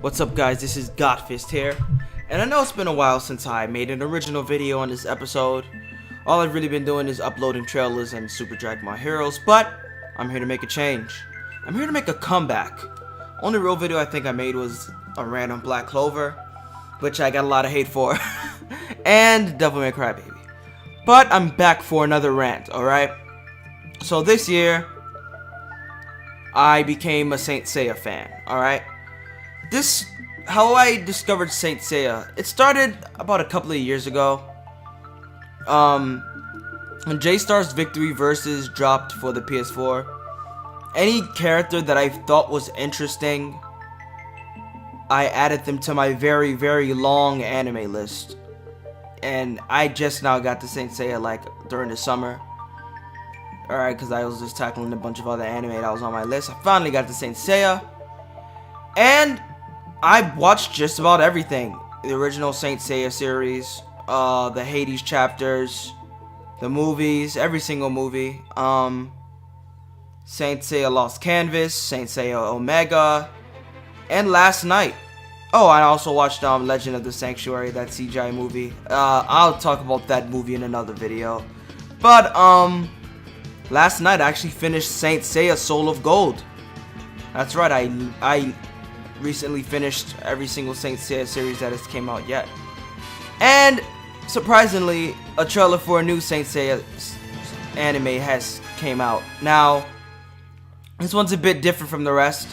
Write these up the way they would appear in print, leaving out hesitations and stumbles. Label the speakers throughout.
Speaker 1: What's up guys, this is Godfist here, and I know it's been a while since I made an original video on this episode. All I've really been doing is uploading trailers and Super Drag My Heroes, but I'm here to make a change. I'm here to make a comeback. Only real video I think I made was a rant on Black Clover, which I got a lot of hate for, and Devil May Cry Baby. But I'm back for another rant, alright? So this year, I became a Saint Seiya fan, alright? How I discovered Saint Seiya, it started about a couple of years ago. When J-Star's Victory Versus dropped for the PS4, any character that I thought was interesting, I added them to my very, very long anime list. And I just now got to Saint Seiya like during the summer. Alright, because I was just tackling a bunch of other anime that was on my list. I finally got to Saint Seiya. And I watched just about everything. The original Saint Seiya series, the Hades chapters, the movies, every single movie. Saint Seiya Lost Canvas, Saint Seiya Omega, and last night. Oh, I also watched Legend of the Sanctuary, that CGI movie. I'll talk about that movie in another video. But last night I actually finished Saint Seiya Soul of Gold. That's right, I recently finished every single Saint Seiya series that has came out yet. And surprisingly, a trailer for a new Saint Seiya anime has came out. Now, this one's a bit different from the rest.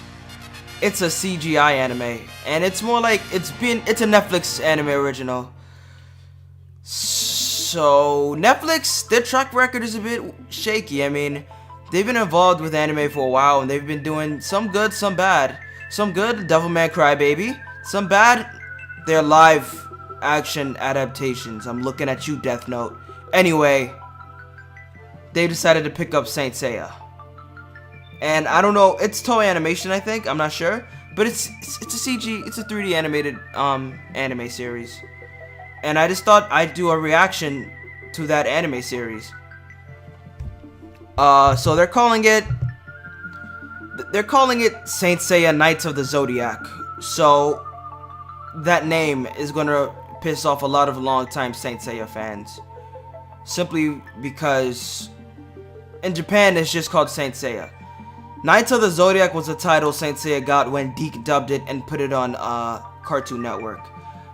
Speaker 1: It's a CGI anime, and it's more like it's a Netflix anime original. So Netflix, their track record is a bit shaky. I mean, they've been involved with anime for a while, and they've been doing some good, some bad. Some good, Devil May Cry Baby. Some bad, they're live action adaptations. I'm looking at you, Death Note. Anyway, they decided to pick up Saint Seiya. And I don't know, it's Toei Animation, I think. I'm not sure, but it's a CG, it's a 3D animated anime series. And I just thought I'd do a reaction to that anime series. So they're calling it Saint Seiya Knights of the Zodiac. So that name is gonna piss off a lot of longtime Saint Seiya fans, simply because in Japan it's just called Saint Seiya. Knights of the Zodiac was a title Saint Seiya got when Deke dubbed it and put it on Cartoon Network.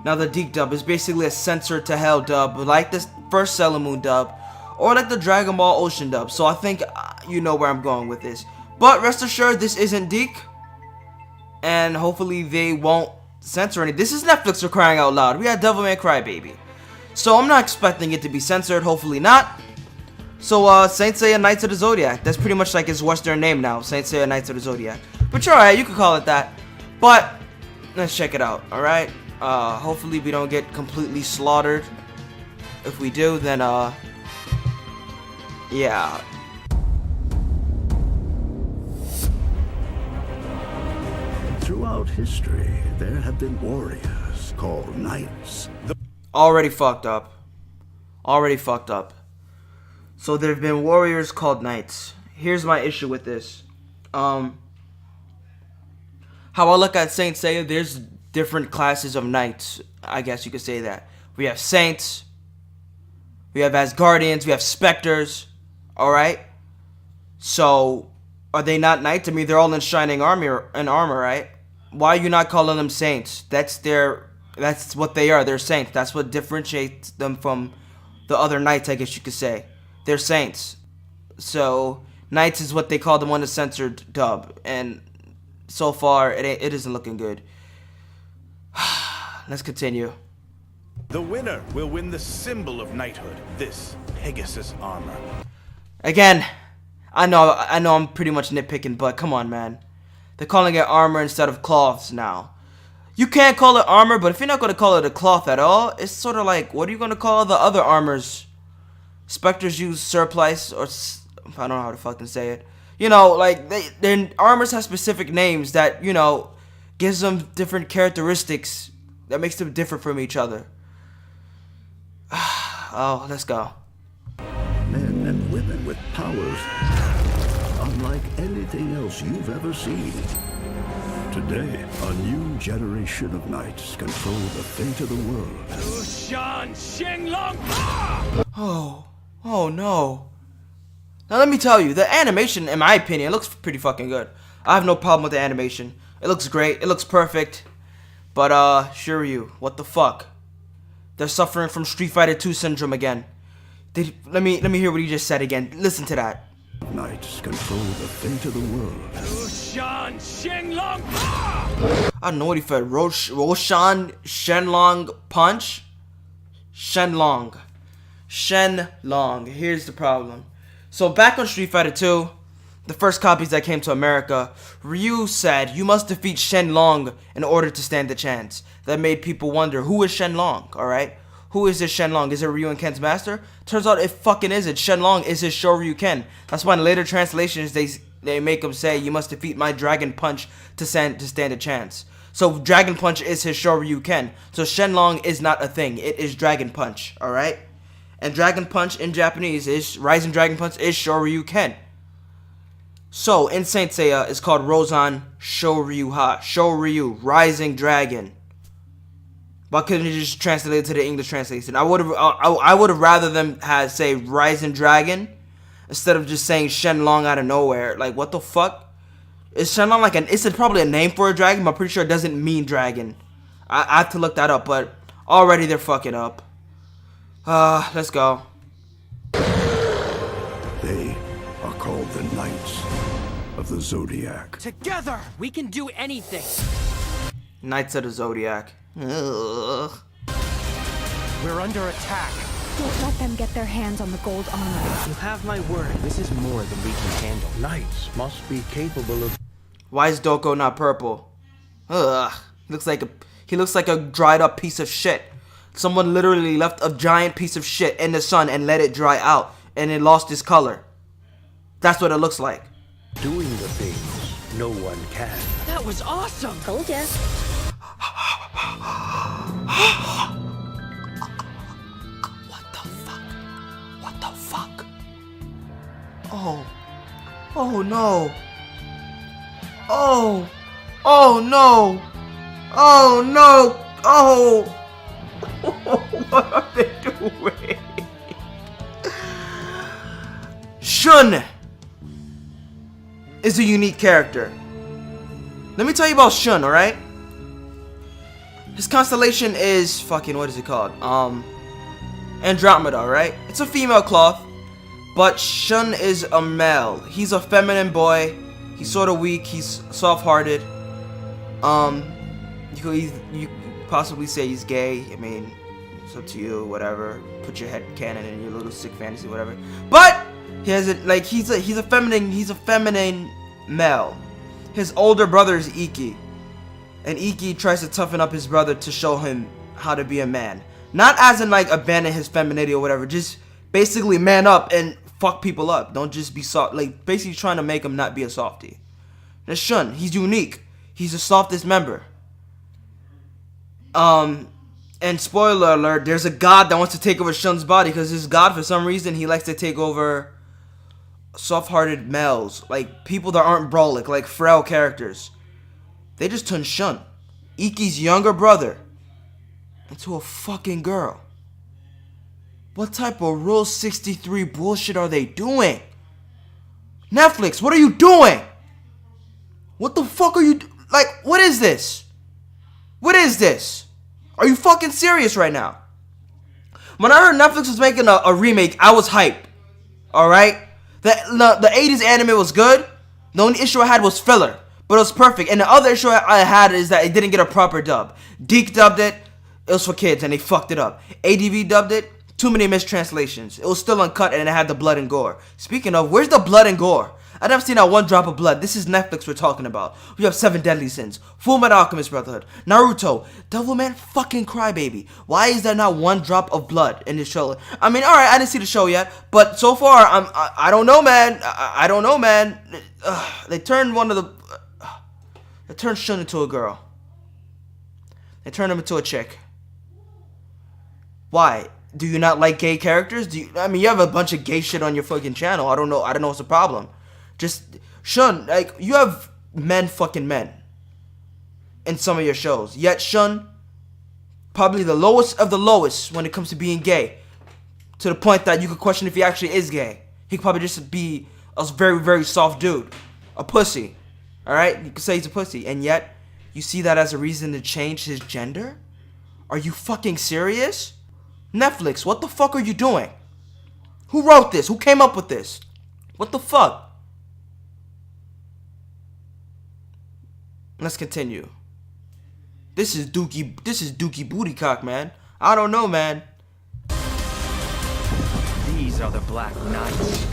Speaker 1: Now the Deke dub is basically a censored to hell dub, like the first Sailor Moon dub, or like the Dragon Ball Ocean dub. So I think you know where I'm going with this. But rest assured, this isn't Deke, and hopefully they won't censor any. This is Netflix for crying out loud. We had Devil May Cry Baby, so I'm not expecting it to be censored. Hopefully not. So Saint Seiya Knights of the Zodiac. That's pretty much like its Western name now, Saint Seiya Knights of the Zodiac. But you're alright, you could call it that. But let's check it out. All right. Hopefully we don't get completely slaughtered. If we do, then yeah.
Speaker 2: Throughout history, there have been warriors called knights.
Speaker 1: Already fucked up. Already fucked up. So there have been warriors called knights. Here's my issue with this. How I look at Saint Seiya, there's different classes of knights. I guess you could say that. We have saints. We have Asgardians. We have specters. Alright? So, are they not knights? I mean, they're all in shining armor, right? Why are you not calling them saints? That's what they are. They're saints. That's what differentiates them from the other knights, I guess you could say. They're saints. So, knights is what they call them on the censored dub. And so far, it isn't looking good. Let's continue.
Speaker 3: The winner will win the symbol of knighthood, this Pegasus armor.
Speaker 1: Again, I know I'm pretty much nitpicking, but come on, man. They're calling it armor instead of cloths now. You can't call it armor, but if you're not going to call it a cloth at all, it's sort of like, what are you going to call the other armors? Spectres use surplice, or I don't know how to fucking say it. You know, like, their armors have specific names that, you know, gives them different characteristics that makes them different from each other. Oh, let's go.
Speaker 2: Men and women with powers unlike anything else you've ever seen. Today, a new generation of knights control the fate of the world.
Speaker 1: Oh no. Now let me tell you, the animation, in my opinion, looks pretty fucking good. I have no problem with the animation. It looks great. It looks perfect. But Shiryu, what the fuck? They're suffering from Street Fighter 2 syndrome again. Let me hear what he just said again. Listen to that.
Speaker 2: Knights control the fate of the world.
Speaker 1: I don't know what he said. Roshan Shenlong Punch? Shenlong. Here's the problem. So back on Street Fighter 2, the first copies that came to America, Ryu said you must defeat Shenlong in order to stand a chance. That made people wonder, who is Shenlong, alright? Who is this Shenlong? Is it Ryu and Ken's master? Turns out it fucking isn't. Shenlong is his Shoryu Ken. That's why in later translations they make him say you must defeat my Dragon Punch to stand a chance. So Dragon Punch is his Shoryu Ken. So Shenlong is not a thing. It is Dragon Punch, alright? And Dragon Punch in Japanese is Rising Dragon Punch is Shoryu Ken. So in Saint Seiya it's called Rozan Shoryuha. Shoryu, Rising Dragon. Why couldn't you just translate it to the English translation? I would have rather them say Rising Dragon instead of just saying Shenlong out of nowhere. Like, what the fuck? Is Shenlong like it's probably a name for a dragon, but I'm pretty sure it doesn't mean dragon. I have to look that up, but already they're fucking up. Let's go.
Speaker 2: They are called the Knights of the Zodiac.
Speaker 4: Together, we can do anything.
Speaker 1: Knights of the Zodiac. Ugh.
Speaker 4: We're under attack.
Speaker 5: Don't let them get their hands on the gold armor.
Speaker 4: You have my word. This is more than we can handle.
Speaker 2: Knights must be capable of...
Speaker 1: Why is Doko not purple? Ugh. He looks like a dried up piece of shit. Someone literally left a giant piece of shit in the sun and let it dry out, and it lost its color. That's what it looks like.
Speaker 2: doing the things no one can.
Speaker 4: That was awesome.
Speaker 5: Told ya.
Speaker 1: What the fuck? What the fuck? Oh. Oh no. Oh. Oh no. Oh no. Oh. What are they doing? Shun is a unique character. Let me tell you about Shun, alright? His constellation is fucking, what is it called? Andromeda, right? It's a female cloth, but Shun is a male. He's a feminine boy. He's sort of weak. He's soft-hearted. You could possibly say he's gay. I mean, it's up to you. Whatever. Put your head canon in your little sick fantasy, whatever. But he has it like he's a feminine male. His older brother is Iki, and Iki tries to toughen up his brother to show him how to be a man. Not as in like abandon his femininity or whatever. Just basically man up and fuck people up. Don't just be soft. Like basically trying to make him not be a softie. That's Shun. He's unique. He's the softest member. And spoiler alert, there's a god that wants to take over Shun's body because this god, for some reason, he likes to take over soft-hearted males, like people that aren't brolic, like frail characters. They just turned Shun, Iki's younger brother, into a fucking girl. What type of Rule 63 bullshit are they doing? Netflix, what are you doing? What the fuck are you like? What is this? What is this? Are you fucking serious right now? When I heard Netflix was making a remake, I was hyped. Alright? The 80s anime was good. The only issue I had was filler. But it was perfect. And the other issue I had is that it didn't get a proper dub. Deke dubbed it. It was for kids and they fucked it up. ADV dubbed it. Too many mistranslations. It was still uncut and it had the blood and gore. Speaking of, where's the blood and gore? I never seen that one drop of blood. This is Netflix we're talking about. We have 7 Deadly Sins, Full Metal Alchemist Brotherhood, Naruto, Devilman fucking Crybaby. Why is there not one drop of blood in this show? I mean, alright, I didn't see the show yet, but so far, I don't know, man. I don't know, man. They turned they turned Shun into a girl. They turned him into a chick. Why? Do you not like gay characters? I mean, you have a bunch of gay shit on your fucking channel. I don't know what's the problem. Just, Shun, like, you have men fucking men. in some of your shows. Yet Shun, probably the lowest of the lowest when it comes to being gay. To the point that you could question if he actually is gay. He could probably just be a very, very soft dude. A pussy. Alright? You could say he's a pussy. And yet, you see that as a reason to change his gender? Are you fucking serious? Netflix, what the fuck are you doing? Who wrote this? Who came up with this? What the fuck? Let's continue. This is Dookie Bootycock, man. I don't know, man.
Speaker 4: These are the Black Knights.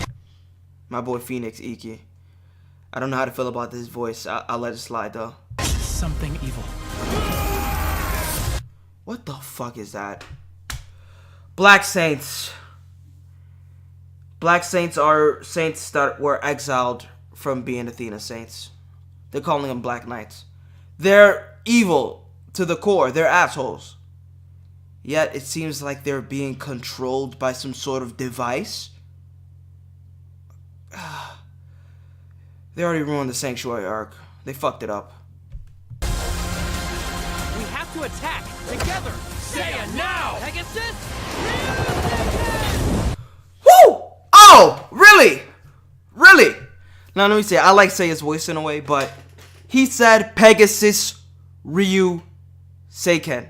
Speaker 1: My boy Phoenix Iki. I don't know how to feel about this voice. I'll let it slide though.
Speaker 4: Something evil.
Speaker 1: What the fuck is that? Black Saints. Black Saints are saints that were exiled from being Athena Saints. They're calling them Black Knights. They're evil to the core. They're assholes. Yet it seems like they're being controlled by some sort of device. They already ruined the Sanctuary arc. They fucked it up.
Speaker 4: We have to attack together. Seiya now. Pegasus.
Speaker 1: Woo! Oh, really? Really? Now let me say, I like Seiya's voice in a way, but he said Pegasus Ryu Seiken.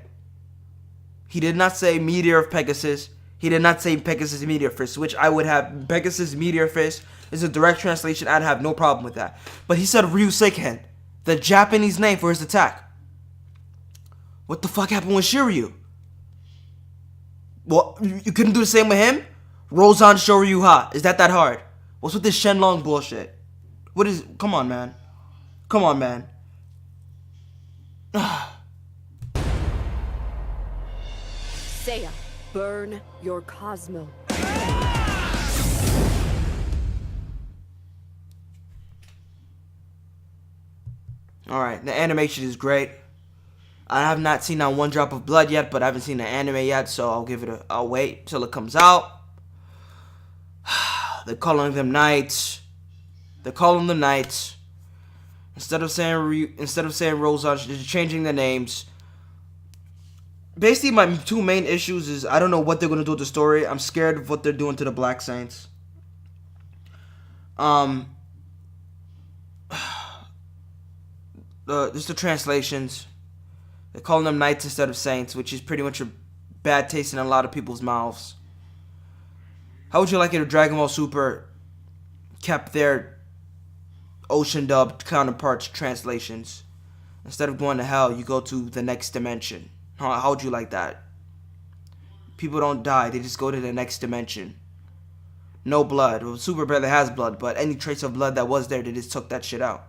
Speaker 1: He did not say Meteor of Pegasus. He did not say Pegasus Meteor Fist, which I would have. Pegasus Meteor Fist is a direct translation. I'd have no problem with that. But he said Ryu Seiken, the Japanese name for his attack. What the fuck happened with Shiryu? Well, you couldn't do the same with him? Rozan Shoryu Ha. Is that hard? What's with this Shenlong bullshit? What is... Come on, man. Come on, man.
Speaker 6: Seiya, burn your Cosmo.
Speaker 1: Alright, the animation is great. I have not seen that one drop of blood yet, but I haven't seen the anime yet, so I'll wait till it comes out. They're calling them knights. They're calling them knights. Instead of saying Rozan, they're changing the names. Basically, my two main issues is I don't know what they're gonna do with the story. I'm scared of what they're doing to the Black Saints. Just the translations. They're calling them knights instead of saints, which is pretty much a bad taste in a lot of people's mouths. How would you like it if Dragon Ball Super kept their ocean dubbed counterparts translations? Instead of going to hell, you go to the next dimension. How would you like that? People don't die, they just go to the next dimension. No blood. Well, Super barely has blood, but any trace of blood that was there, they just took that shit out.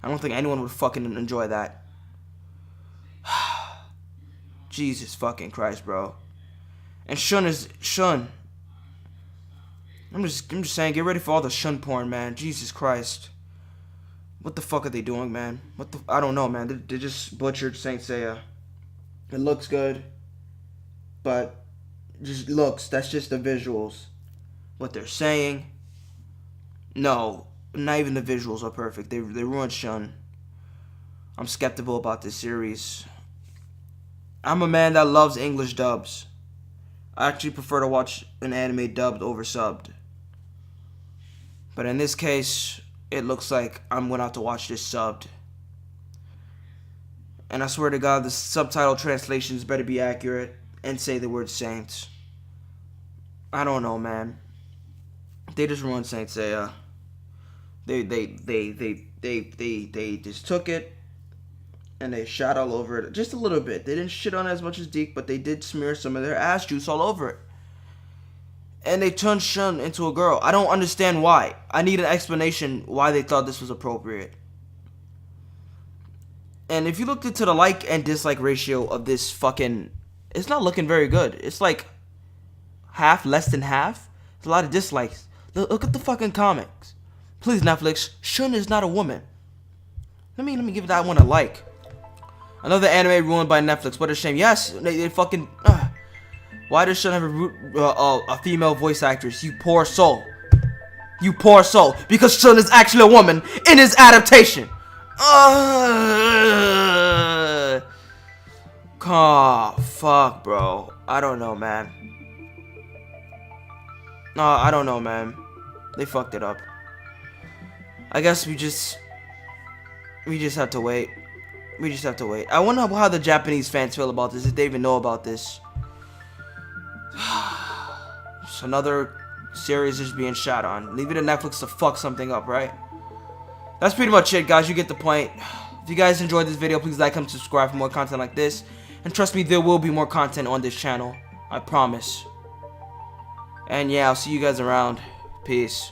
Speaker 1: I don't think anyone would fucking enjoy that. Jesus fucking Christ, bro. And Shun. I'm just saying, get ready for all the Shun porn, man. Jesus Christ. What the fuck are they doing, man? I don't know, man. They just butchered Saint Seiya. It looks good, but just looks. That's just the visuals. What they're saying, no, not even the visuals are perfect. They ruined Shun. I'm skeptical about this series. I'm a man that loves English dubs. I actually prefer to watch an anime dubbed over subbed. But in this case, it looks like I'm going to have to watch this subbed. And I swear to God, the subtitle translations better be accurate and say the word saints. I don't know, man. They just ruined Saint Seiya. They just took it and they shot all over it just a little bit. They didn't shit on it as much as Deke, but they did smear some of their ass juice all over it. And they turned Shun into a girl. I don't understand why. I need an explanation why they thought this was appropriate. And if you looked into the like and dislike ratio of this fucking... It's not looking very good. It's like half, less than half. There's a lot of dislikes. Look at the fucking comics. Please, Netflix, Shun is not a woman. Let me give that one a like. Another anime ruined by Netflix. What a shame. Yes, they fucking... Why does Shun have a female voice actress? You poor soul. You poor soul. Because Shun is actually a woman in his adaptation. Oh, fuck, bro. I don't know, man. No, I don't know, man. They fucked it up. I guess we just have to wait. We just have to wait. I wonder how the Japanese fans feel about this, if they even know about this. Just another series is being shot on. Leave it to Netflix to fuck something up, right? That's pretty much it, guys. You get the point. If you guys enjoyed this video, please like and subscribe for more content like this. And trust me, there will be more content on this channel. I promise. And yeah, I'll see you guys around. Peace.